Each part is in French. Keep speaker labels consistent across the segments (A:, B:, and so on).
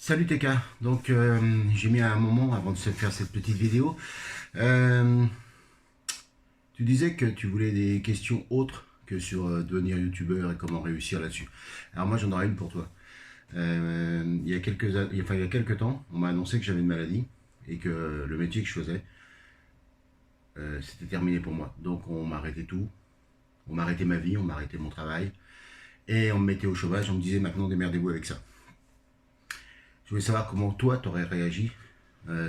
A: Salut TK, donc j'ai mis un moment avant de se faire cette petite vidéo. Euh, Tu disais que tu voulais des questions autres que sur devenir youtubeur et comment réussir là-dessus. Alors moi j'en aurais une pour toi. Il y a quelques temps, on m'a annoncé que j'avais une maladie et que le métier que je faisais, c'était terminé pour moi. Donc on m'a arrêté tout, on m'a arrêté ma vie, on m'a arrêté mon travail et on me mettait au chômage, on me disait maintenant démerdez-vous avec ça. Je voulais savoir comment toi t'aurais réagi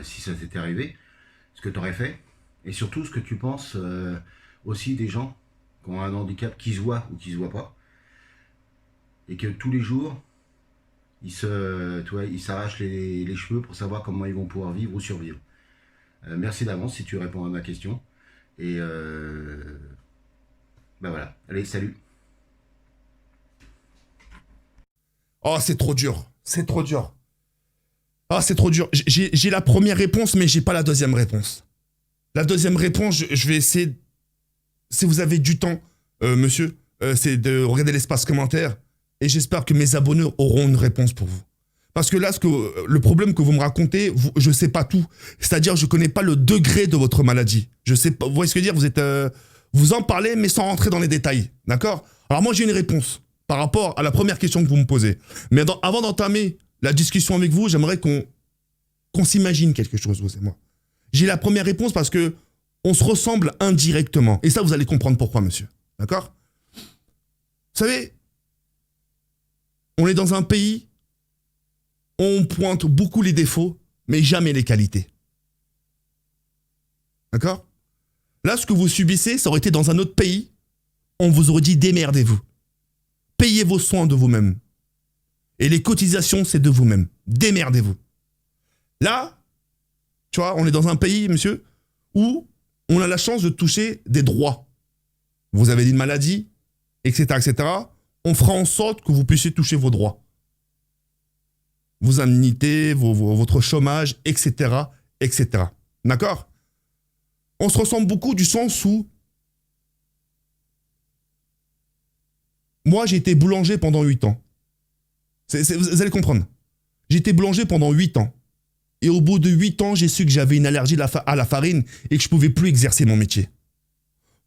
A: si ça t'était arrivé, ce que t'aurais fait, et surtout ce que tu penses aussi des gens qui ont un handicap qui se voit ou qui se voit pas, et que tous les jours ils s'arrachent les cheveux pour savoir comment ils vont pouvoir vivre ou survivre. Merci d'avance si tu réponds à ma question. Et bah voilà. Allez, salut.
B: Oh, c'est trop dur. C'est trop dur. Ah, c'est trop dur. J'ai la première réponse, mais j'ai pas la deuxième réponse. La deuxième réponse, je vais essayer. Si vous avez du temps, monsieur, c'est de regarder l'espace commentaire. Et j'espère que mes abonnés auront une réponse pour vous. Parce que là, le problème que vous me racontez, je sais pas tout. C'est-à-dire, je connais pas le degré de votre maladie. Je sais pas. Vous voyez ce que je veux dire? Vous en parlez, mais sans rentrer dans les détails. D'accord? Alors moi, j'ai une réponse par rapport à la première question que vous me posez. Mais avant d'entamer la discussion avec vous, j'aimerais qu'on s'imagine quelque chose, vous et moi. J'ai la première réponse parce que on se ressemble indirectement. Et ça, vous allez comprendre pourquoi, monsieur. D'accord? Vous savez, on est dans un pays où on pointe beaucoup les défauts, mais jamais les qualités. D'accord? Là, ce que vous subissez, ça aurait été dans un autre pays, on vous aurait dit démerdez-vous. Payez vos soins de vous-même. Et les cotisations, c'est de vous-même. Démerdez-vous. Là, tu vois, on est dans un pays, monsieur, où on a la chance de toucher des droits. Vous avez une maladie, etc., etc. On fera en sorte que vous puissiez toucher vos droits. Vos indemnités, votre chômage, etc., etc. D'accord? On se ressemble beaucoup du sens où moi, j'ai été boulanger pendant 8 ans. Vous allez comprendre. J'ai été boulanger pendant 8 ans. Et au bout de 8 ans, j'ai su que j'avais une allergie à la farine et que je ne pouvais plus exercer mon métier.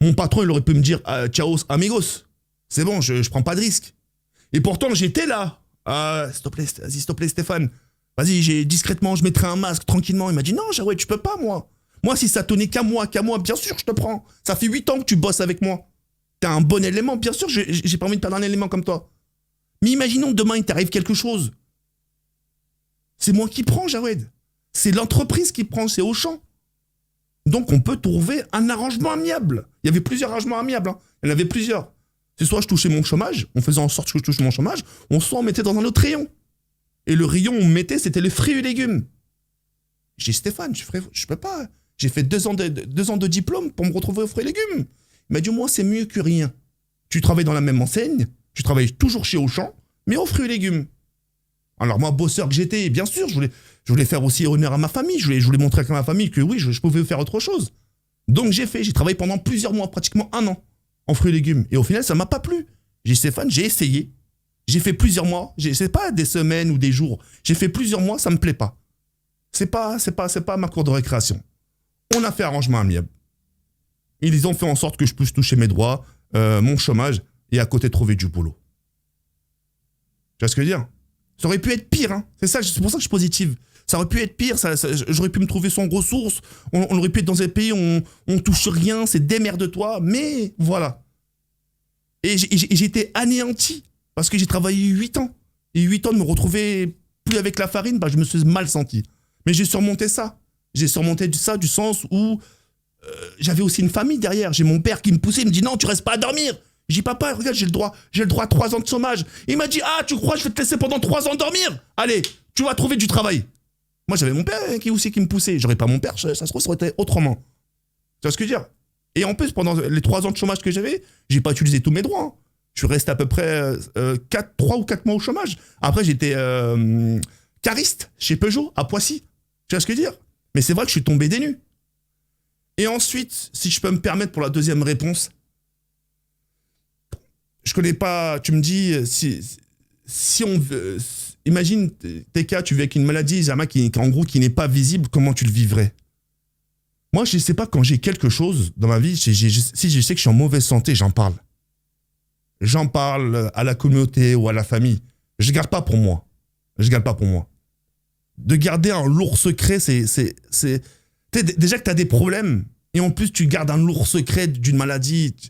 B: Mon patron, il aurait pu me dire ciao, amigos. C'est bon, je ne prends pas de risque. Et pourtant, j'étais là. S'il te plaît, Stéphane. Vas-y, discrètement, je mettrai un masque tranquillement. Il m'a dit non, Jawed, je peux pas, moi. Moi, si ça tenait qu'à moi, bien sûr, je te prends. Ça fait 8 ans que tu bosses avec moi. T'es un bon élément, bien sûr, j'ai pas envie de perdre un élément comme toi. Mais imaginons que demain, il t'arrive quelque chose. C'est moi qui prends, Jawed. C'est l'entreprise qui prend, c'est Auchan. Donc, on peut trouver un arrangement amiable. Il y avait plusieurs arrangements amiables. Hein. Il y en avait plusieurs. C'est soit je touchais mon chômage, on faisait en sorte que je touche mon chômage, soit on mettait dans un autre rayon. Et le rayon où on mettait, c'était les fruits et légumes. J'ai dit, Stéphane, je peux pas. J'ai fait 2 ans de diplôme pour me retrouver aux fruits et légumes. Il m'a dit, moi, c'est mieux que rien. Tu travailles dans la même enseigne, tu travailles toujours chez Auchan, mais aux fruits et légumes. Alors moi, bosseur que j'étais, bien sûr, je voulais faire aussi honneur à ma famille. Je voulais montrer à ma famille que oui, je pouvais faire autre chose. Donc j'ai travaillé pendant plusieurs mois, pratiquement 1 an, en fruits et légumes. Et au final, ça m'a pas plu. J'ai dit, Stéphane, j'ai essayé. J'ai fait plusieurs mois. C'est pas des semaines ou des jours. J'ai fait plusieurs mois, ça me plaît pas. C'est pas ma cour de récréation. On a fait arrangement amiable. Ils ont fait en sorte que je puisse toucher mes droits, mon chômage, et à côté trouver du boulot. Tu vois ce que je veux dire? Ça aurait pu être pire, hein. C'est pour ça que je suis positive. Ça aurait pu être pire, j'aurais pu me trouver sans ressources, on aurait pu être dans un pays où on touche rien, c'est démerde-toi, mais voilà. Et j'ai été anéanti, parce que j'ai travaillé 8 ans. Et 8 ans de me retrouver plus avec la farine, bah, je me suis mal senti. Mais j'ai surmonté ça. J'ai surmonté ça du sens où j'avais aussi une famille derrière. J'ai mon père qui me poussait, il me dit non, tu restes pas à dormir. J'ai dit papa, regarde, j'ai le droit à 3 ans de chômage. Il m'a dit ah, tu crois que je vais te laisser pendant 3 ans dormir? Allez, tu vas trouver du travail. Moi, j'avais mon père qui me poussait. J'aurais pas mon père, ça se trouve, ça aurait été autrement. Tu vois ce que je veux dire? Et en plus, pendant les 3 ans de chômage que j'avais, j'ai pas utilisé tous mes droits. Hein. Je suis resté à peu près 3 ou 4 mois au chômage. Après, j'étais cariste chez Peugeot, à Poissy. Tu vois ce que je veux dire? Mais c'est vrai que je suis tombé des nues. Et ensuite, si je peux me permettre pour la deuxième réponse, je connais pas, tu me dis, si on veut, imagine, tes cas, tu vis avec une maladie, Zama, en gros, qui n'est pas visible, comment tu le vivrais? Moi, je ne sais pas, quand j'ai quelque chose dans ma vie, si je sais que je suis en mauvaise santé, j'en parle. J'en parle à la communauté ou à la famille. Je ne garde pas pour moi. Je garde pas pour moi. De garder un lourd secret, déjà que tu as des problèmes, et en plus, tu gardes un lourd secret d'une maladie. Tu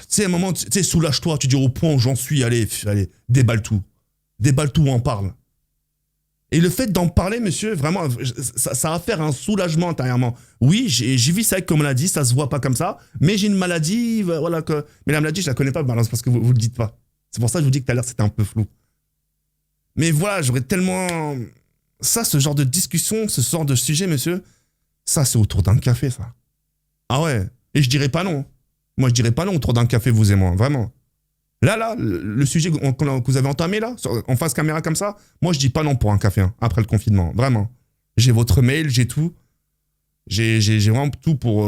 B: sais, à un moment, tu sais, soulage-toi, tu dis au point où j'en suis, allez, déballe tout. Déballe tout, on parle. Et le fait d'en parler, monsieur, vraiment, ça va faire un soulagement intérieurement. Oui, j'ai vu ça comme maladie, ça se voit pas comme ça, mais j'ai une maladie, voilà que. Mais la maladie, je la connais pas, c'est parce que vous le dites pas. C'est pour ça que je vous dis que tout à l'heure, c'était un peu flou. Mais voilà, j'aurais tellement. Ça, ce genre de discussion, ce genre de sujet, monsieur, ça, c'est autour d'un café, ça. Ah ouais. Et je dirais pas non. Moi, je dirais pas non autour d'un café, vous et moi, vraiment. Là, le sujet que vous avez entamé, là, en face caméra comme ça, moi, je dis pas non pour un café, hein, après le confinement, vraiment. J'ai votre mail, j'ai tout. J'ai vraiment tout pour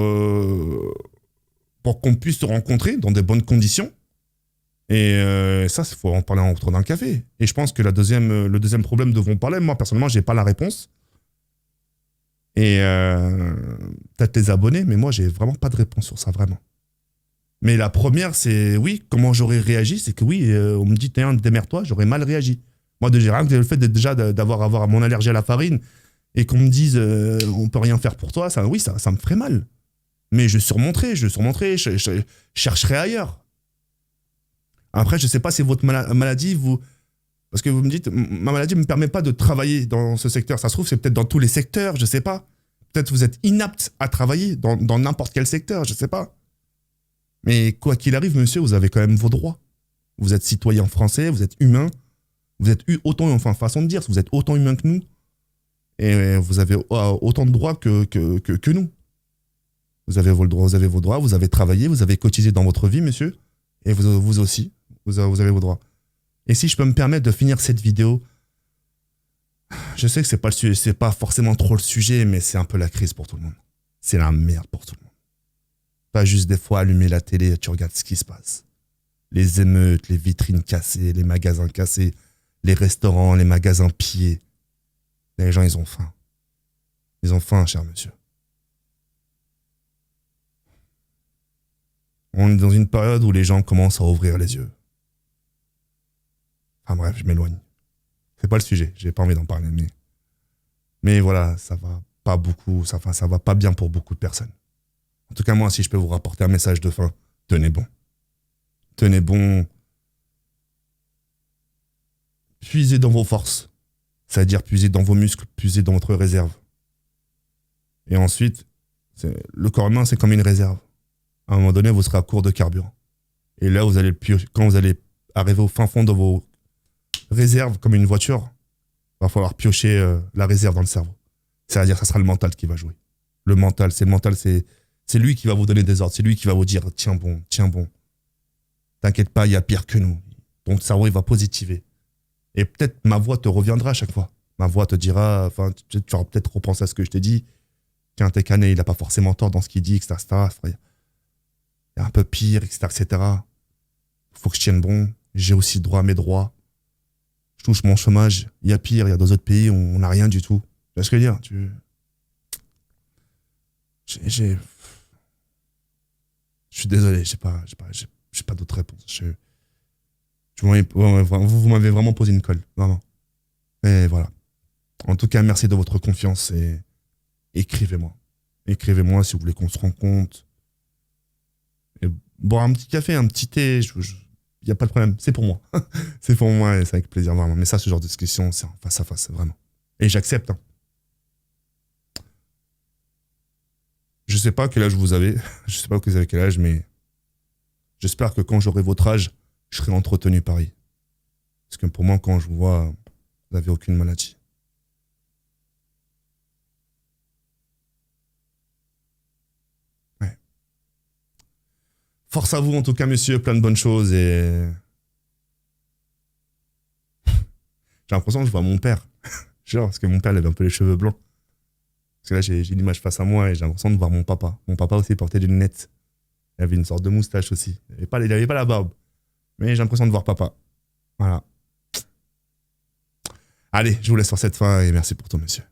B: qu'on puisse se rencontrer dans des bonnes conditions. Et ça, il faut en parler autour d'un café. Et je pense que le deuxième problème dont on parlait, moi, personnellement, j'ai pas la réponse. Et peut-être les abonnés, mais moi, j'ai vraiment pas de réponse sur ça, vraiment. Mais la première, c'est oui, comment j'aurais réagi, c'est que oui, on me dit, démerde-toi, j'aurais mal réagi. Moi, déjà, rien que le fait d'avoir mon allergie à la farine et qu'on me dise, on peut rien faire pour toi, ça me ferait mal. Mais je surmonterai, je chercherai ailleurs. Après, je sais pas si votre maladie, parce que vous me dites, ma maladie ne me permet pas de travailler dans ce secteur. Ça se trouve, c'est peut-être dans tous les secteurs, je sais pas. Peut-être vous êtes inapte à travailler dans n'importe quel secteur, je sais pas. Mais quoi qu'il arrive, monsieur, vous avez quand même vos droits. Vous êtes citoyen français, vous êtes humain. Vous êtes autant, enfin, façon de dire, vous êtes autant humain que nous. Et vous avez autant de droits que nous. Vous avez vos droits, vous avez travaillé, vous avez cotisé dans votre vie, monsieur. Et vous aussi, vous avez vos droits. Et si je peux me permettre de finir cette vidéo, je sais que c'est pas forcément trop le sujet, mais c'est un peu la crise pour tout le monde. C'est la merde pour tout le monde. Pas juste des fois allumer la télé et tu regardes ce qui se passe. Les émeutes, les vitrines cassées, les magasins cassés, les restaurants, les magasins pillés. Les gens, ils ont faim. Ils ont faim, cher monsieur. On est dans une période où les gens commencent à ouvrir les yeux. Enfin bref, je m'éloigne. C'est pas le sujet, j'ai pas envie d'en parler, mais voilà, ça va pas beaucoup, ça va pas bien pour beaucoup de personnes. En tout cas, moi, si je peux vous rapporter un message de fin, tenez bon. Tenez bon. Puisez dans vos forces. C'est-à-dire puisez dans vos muscles, puisez dans votre réserve. Et ensuite, le corps humain, c'est comme une réserve. À un moment donné, vous serez à court de carburant. Et là, quand vous allez arriver au fin fond de vos réserves, comme une voiture, il va falloir piocher la réserve dans le cerveau. C'est-à-dire que ça sera le mental qui va jouer. Le mental, c'est lui qui va vous donner des ordres. C'est lui qui va vous dire, tiens bon. T'inquiète pas, il y a pire que nous. Ton cerveau, il va positiver. Et peut-être ma voix te reviendra à chaque fois. Ma voix te dira, enfin, tu auras peut-être repensé à ce que je t'ai dit. Tiens, t'es cané, il n'a pas forcément tort dans ce qu'il dit, etc. Il y a un peu pire, etc. Faut que je tienne bon. J'ai aussi droit à mes droits. Je touche mon chômage. Il y a pire, il y a dans d'autres pays, on n'a rien du tout. Tu vois ce que je veux dire? Je suis désolé, j'ai pas d'autres réponses. Vous m'avez vraiment posé une colle, vraiment. Et voilà. En tout cas, merci de votre confiance et écrivez-moi. Écrivez-moi si vous voulez qu'on se rencontre. Et boire un petit café, un petit thé, il n'y a pas de problème. C'est pour moi. C'est pour moi et c'est avec plaisir, vraiment. Mais ça, ce genre de discussion, c'est en face à face, vraiment. Et j'accepte. Hein. Je sais pas quel âge vous avez. Je sais pas que vous avez quel âge, mais j'espère que quand j'aurai votre âge, je serai entretenu pareil. Parce que pour moi, quand je vous vois, vous n'avez aucune maladie. Ouais. Force à vous, en tout cas, monsieur. Plein de bonnes choses et... J'ai l'impression que je vois mon père. Genre, parce que mon père, il avait un peu les cheveux blancs. Parce que là, j'ai l'image face à moi et j'ai l'impression de voir mon papa. Mon papa aussi portait des lunettes. Il avait une sorte de moustache aussi. Il avait pas la barbe. Mais j'ai l'impression de voir papa. Voilà. Allez, je vous laisse sur cette fin et merci pour tout, monsieur.